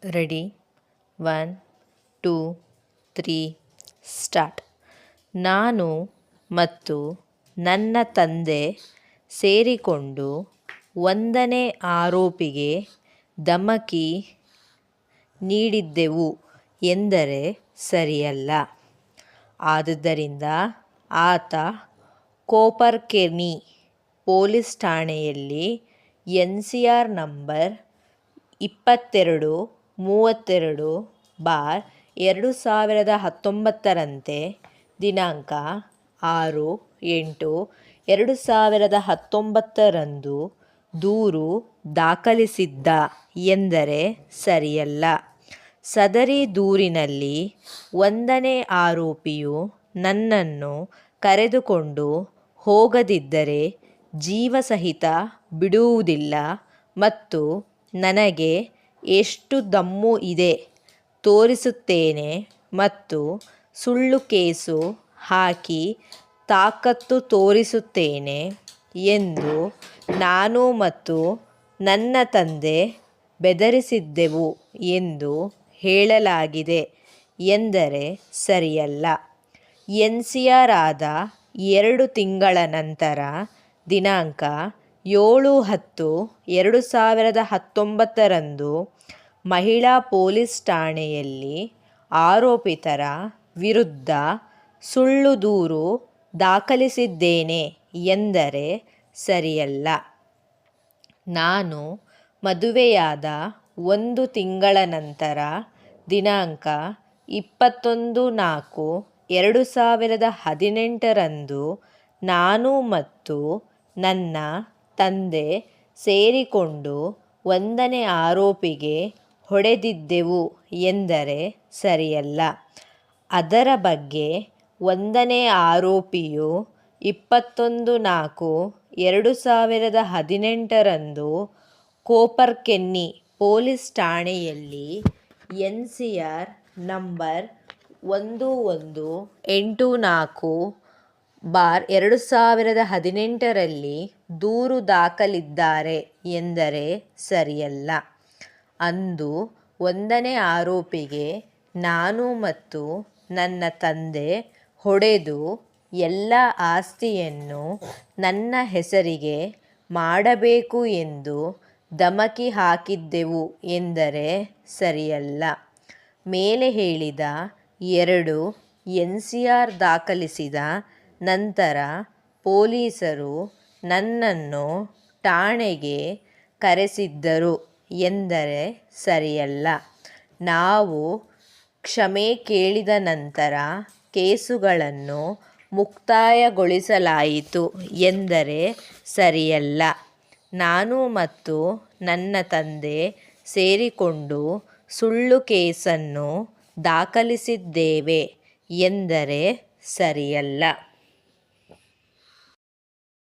Ready 1 2 3 start. ನಾನು ಮತ್ತು ನನ್ನ ತಂದೆ ಸೇರಿಕೊಂಡು 1ನೇ ಆರೋಪಿಗೆ ಧಮಕಿ ನೀಡಿದ್ದೆವು ಎಂದರೆ ಸರಿಯಲ್ಲ. ಆದುದರಿಂದ ಆತ ಕೋಪರ್ಕೆನಿ ಪೊಲೀಸ್ ಠಾಣೆಯಲ್ಲಿ NCR ನಂಬರ್ 2232/2019ರಂತೆ ದಿನಾಂಕ 6/8/2019ರಂದು ದೂರು ದಾಖಲಿಸಿದ್ದ ಎಂದರೆ ಸರಿಯಲ್ಲ. ಸದರಿ ದೂರಿನಲ್ಲಿ 1ನೇ ಆರೋಪಿಯು ನನ್ನನ್ನು ಕರೆದುಕೊಂಡು ಹೋಗದಿದ್ದರೆ ಜೀವಸಹಿತ ಬಿಡುವುದಿಲ್ಲ ಮತ್ತು ನನಗೆ ಎಷ್ಟು ದಮ್ಮು ಇದೆ ತೋರಿಸುತ್ತೇನೆ ಮತ್ತು ಸುಳ್ಳು ಕೇಸು ಹಾಕಿ ತಾಕತ್ತು ತೋರಿಸುತ್ತೇನೆ ಎಂದು ನಾನು ಮತ್ತು ನನ್ನ ತಂದೆ ಬೆದರಿಸಿದ್ದೆವು ಎಂದು ಹೇಳಲಾಗಿದೆ ಎಂದರೆ ಸರಿಯಲ್ಲ. NCR ಆದ 2 ತಿಂಗಳ ನಂತರ ದಿನಾಂಕ 7/10/2019ರಂದು ಮಹಿಳಾ ಪೊಲೀಸ್ ಠಾಣೆಯಲ್ಲಿ ಆರೋಪಿತರ ವಿರುದ್ಧ ಸುಳ್ಳು ದೂರು ದಾಖಲಿಸಿದ್ದೇನೆ ಎಂದರೆ ಸರಿಯಲ್ಲ. ನಾನು ಮದುವೆಯಾದ 1 ತಿಂಗಳ ನಂತರ ದಿನಾಂಕ 21/4/2018ರಂದು ನಾನು ಮತ್ತು ನನ್ನ ತಂದೆ ಸೇರಿಕೊಂಡು 1ನೇ ಆರೋಪಿಗೆ ಹೊಡೆದಿದ್ದೆವು ಎಂದರೆ ಸರಿಯಲ್ಲ. ಅದರ ಬಗ್ಗೆ 1ನೇ ಆರೋಪಿಯು 21/4/2018ರಂದು ಕೋಪರ್ಕೆನ್ನಿ ಪೊಲೀಸ್ ಠಾಣೆಯಲ್ಲಿ NCR ನಂಬರ್ 1184/2018ರಲ್ಲಿ ದೂರು ದಾಖಲಿದ್ದಾರೆ ಎಂದರೆ ಸರಿಯಲ್ಲ. ಅಂದು 1ನೇ ಆರೋಪಿಗೆ ನಾನು ಮತ್ತು ನನ್ನ ತಂದೆ ಹೊಡೆದು ಎಲ್ಲ ಆಸ್ತಿಯನ್ನು ನನ್ನ ಹೆಸರಿಗೆ ಮಾಡಬೇಕು ಎಂದು ಧಮಕಿ ಹಾಕಿದ್ದೆವು ಎಂದರೆ ಸರಿಯಲ್ಲ. ಮೇಲೆ ಹೇಳಿದ 2 NCR ದಾಖಲಿಸಿದ ನಂತರ ಪೊಲೀಸರು ನನ್ನನ್ನು ಠಾಣೆಗೆ ಕರೆಸಿದ್ದರು ಎಂದರೆ ಸರಿಯಲ್ಲ. ನಾವು ಕ್ಷಮೆ ಕೇಳಿದ ನಂತರ ಕೇಸುಗಳನ್ನು ಮುಕ್ತಾಯಗೊಳಿಸಲಾಯಿತು ಎಂದರೆ ಸರಿಯಲ್ಲ. ನಾನು ಮತ್ತು ನನ್ನ ತಂದೆ ಸೇರಿಕೊಂಡು ಸುಳ್ಳು ಕೇಸನ್ನು ದಾಖಲಿಸಿದ್ದೇವೆ ಎಂದರೆ ಸರಿಯಲ್ಲ.